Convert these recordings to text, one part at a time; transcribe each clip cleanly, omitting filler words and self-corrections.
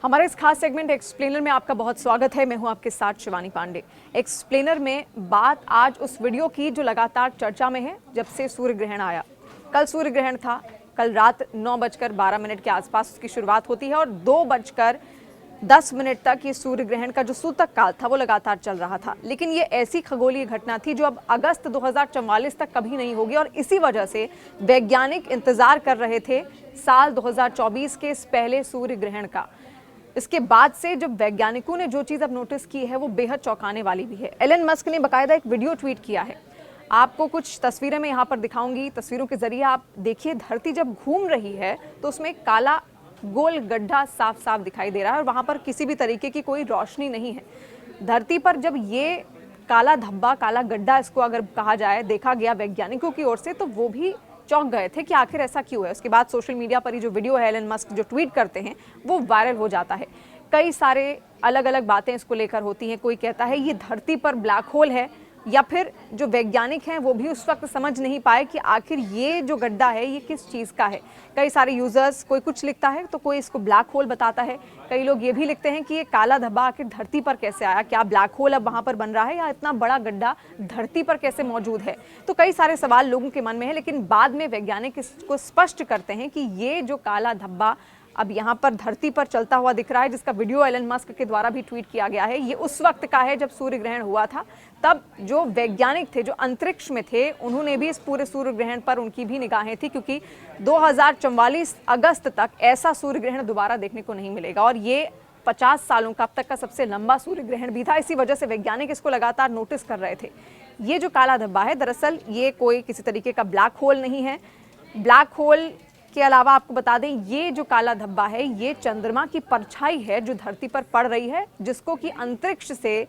हमारे इस खास सेगमेंट एक्सप्लेनर में आपका बहुत स्वागत है। मैं हूं आपके साथ शिवानी पांडे। एक्सप्लेनर में बात आज उस वीडियो की जो लगातार चर्चा में है जब से सूर्य ग्रहण आया। कल सूर्य ग्रहण था, कल रात 9:12 के आसपास उसकी शुरुआत होती है और 2:10 तक ये सूर्य ग्रहण का जो सूतक काल था वो लगातार चल रहा था। लेकिन ये ऐसी खगोलीय घटना थी जो अब अगस्त 2044 तक कभी नहीं होगी और इसी वजह से वैज्ञानिक इंतजार कर रहे थे साल 2024 के इस पहले सूर्य ग्रहण का। इसके बाद से जब वैज्ञानिकों ने जो चीज़ अब नोटिस की है वो बेहद चौंकाने वाली भी है। एलन मस्क ने बाकायदा एक वीडियो ट्वीट किया है। आपको कुछ तस्वीरें मैं यहाँ पर दिखाऊंगी। तस्वीरों के जरिए आप देखिए, धरती जब घूम रही है तो उसमें काला गोल गड्ढा साफ साफ दिखाई दे रहा है और वहाँ पर किसी भी तरीके की कोई रोशनी नहीं है। धरती पर जब ये काला धब्बा, काला गड्ढा इसको अगर कहा जाए, देखा गया वैज्ञानिकों की ओर से, तो वो भी चौंक गए थे कि आखिर ऐसा क्यों है। उसके बाद सोशल मीडिया पर ही जो वीडियो है एलन मस्क जो ट्वीट करते हैं वो वायरल हो जाता है। कई सारे अलग अलग बातें इसको लेकर होती हैं। कोई कहता है ये धरती पर ब्लैक होल है, या फिर जो वैज्ञानिक हैं वो भी उस वक्त समझ नहीं पाए कि आखिर ये जो गड्ढा है ये किस चीज़ का है। कई सारे यूजर्स, कोई कुछ लिखता है तो कोई इसको ब्लैक होल बताता है। कई लोग ये भी लिखते हैं कि ये काला धब्बा आखिर धरती पर कैसे आया, क्या ब्लैक होल अब वहाँ पर बन रहा है या इतना बड़ा गड्ढा धरती पर कैसे मौजूद है। तो कई सारे सवाल लोगों के मन में है, लेकिन बाद में वैज्ञानिक इसको स्पष्ट करते हैं कि ये जो काला धब्बा अब यहाँ पर धरती पर चलता हुआ दिख रहा है, जिसका वीडियो एलन मस्क के द्वारा भी ट्वीट किया गया है, ये उस वक्त का है जब सूर्य ग्रहण हुआ था। तब जो वैज्ञानिक थे, जो अंतरिक्ष में थे, उन्होंने भी इस पूरे सूर्य ग्रहण पर उनकी भी निगाहें थी, क्योंकि 2044 अगस्त तक ऐसा सूर्य ग्रहण दोबारा देखने को नहीं मिलेगा और ये 50 सालों का अब तक का सबसे लंबा सूर्य ग्रहण भी था। इसी वजह से वैज्ञानिक इसको लगातार नोटिस कर रहे थे। ये जो काला धब्बा है, दरअसल ये कोई किसी तरीके का ब्लैक होल नहीं है। ब्लैक होल के अलावा आपको बता दें, ये जो काला धब्बा है ये चंद्रमा की परछाई है जो धरती पर पड़ रही है, जिसको कि अंतरिक्ष से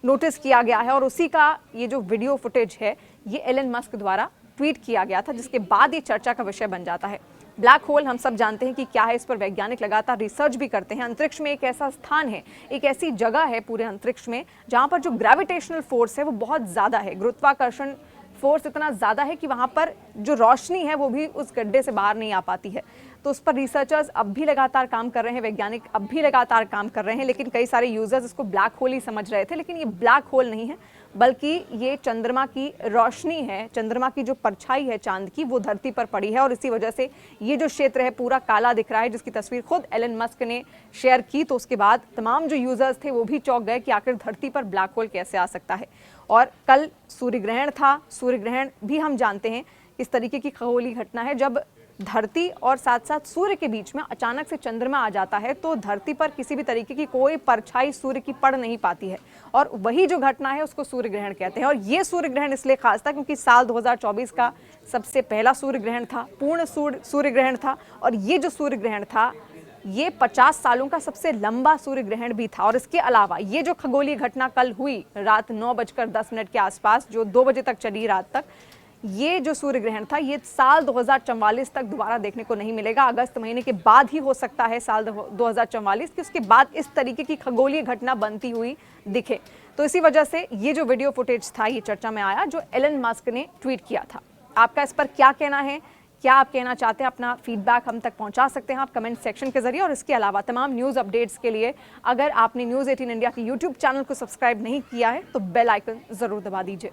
नोटिस किया गया है और उसी का ये जो वीडियो फुटेज है ये एलन मस्क द्वारा ट्वीट किया गया था, जिसके बाद ये चर्चा का विषय बन जाता है। ब्लैक होल हम सब जानते हैं कि क्या है, इस पर वैज्ञानिक लगातार रिसर्च भी करते हैं। अंतरिक्ष में एक ऐसा स्थान है, एक ऐसी जगह है पूरे अंतरिक्ष में जहाँ पर जो ग्रेविटेशनल फोर्स है वो बहुत ज़्यादा है। गुरुत्वाकर्षण फोर्स इतना ज़्यादा है कि वहाँ पर जो रोशनी है वो भी उस गड्ढे से बाहर नहीं आ पाती है। तो उस पर रिसर्चर्स अब भी लगातार काम कर रहे हैं, वैज्ञानिक अब भी लगातार काम कर रहे हैं। लेकिन कई सारे यूजर्स इसको ब्लैक होल ही समझ रहे थे, लेकिन ये ब्लैक होल नहीं है, बल्कि ये चंद्रमा की रोशनी है। चंद्रमा की जो परछाई है चांद की, वो धरती पर पड़ी है और इसी वजह से ये जो क्षेत्र है पूरा काला दिख रहा है, जिसकी तस्वीर खुद एलन मस्क ने शेयर की। तो उसके बाद तमाम जो यूजर्स थे वो भी चौंक गए कि आखिर धरती पर ब्लैक होल कैसे आ सकता है। और कल सूर्य ग्रहण था। सूर्य ग्रहण भी हम जानते हैं इस तरीके की खगोलीय घटना है जब धरती और साथ साथ सूर्य के बीच में अचानक से चंद्रमा आ जाता है, तो धरती पर किसी भी तरीके की कोई परछाई सूर्य की पड़ नहीं पाती है और वही जो घटना है उसको सूर्य ग्रहण कहते हैं। और ये सूर्य ग्रहण इसलिए खास था क्योंकि साल 2024 का सबसे पहला सूर्य ग्रहण था, पूर्ण सूर्य ग्रहण था और ये जो सूर्य ग्रहण था ये 50 सालों का सबसे लंबा सूर्य ग्रहण भी था। और इसके अलावा ये जो खगोलीय घटना कल हुई रात 9:10 के आसपास, जो 2 बजे तक चली रात तक, ये जो सूर्य ग्रहण था ये साल 2044 तक दोबारा देखने को नहीं मिलेगा। अगस्त महीने के बाद ही हो सकता है साल 2044 कि उसके बाद इस तरीके की खगोलीय घटना बनती हुई दिखे। तो इसी वजह से ये जो वीडियो फुटेज था ये चर्चा में आया जो एलन मस्क ने ट्वीट किया था। आपका इस पर क्या कहना है? क्या आप कहना चाहते हैं? अपना फीडबैक हम तक पहुंचा सकते हैं आप कमेंट सेक्शन के जरिए। और इसके अलावा तमाम न्यूज़ अपडेट्स के लिए अगर आपने न्यूज़ 18 इंडिया के यूट्यूब चैनल को सब्सक्राइब नहीं किया है तो बेल आइकन ज़रूर दबा दीजिए।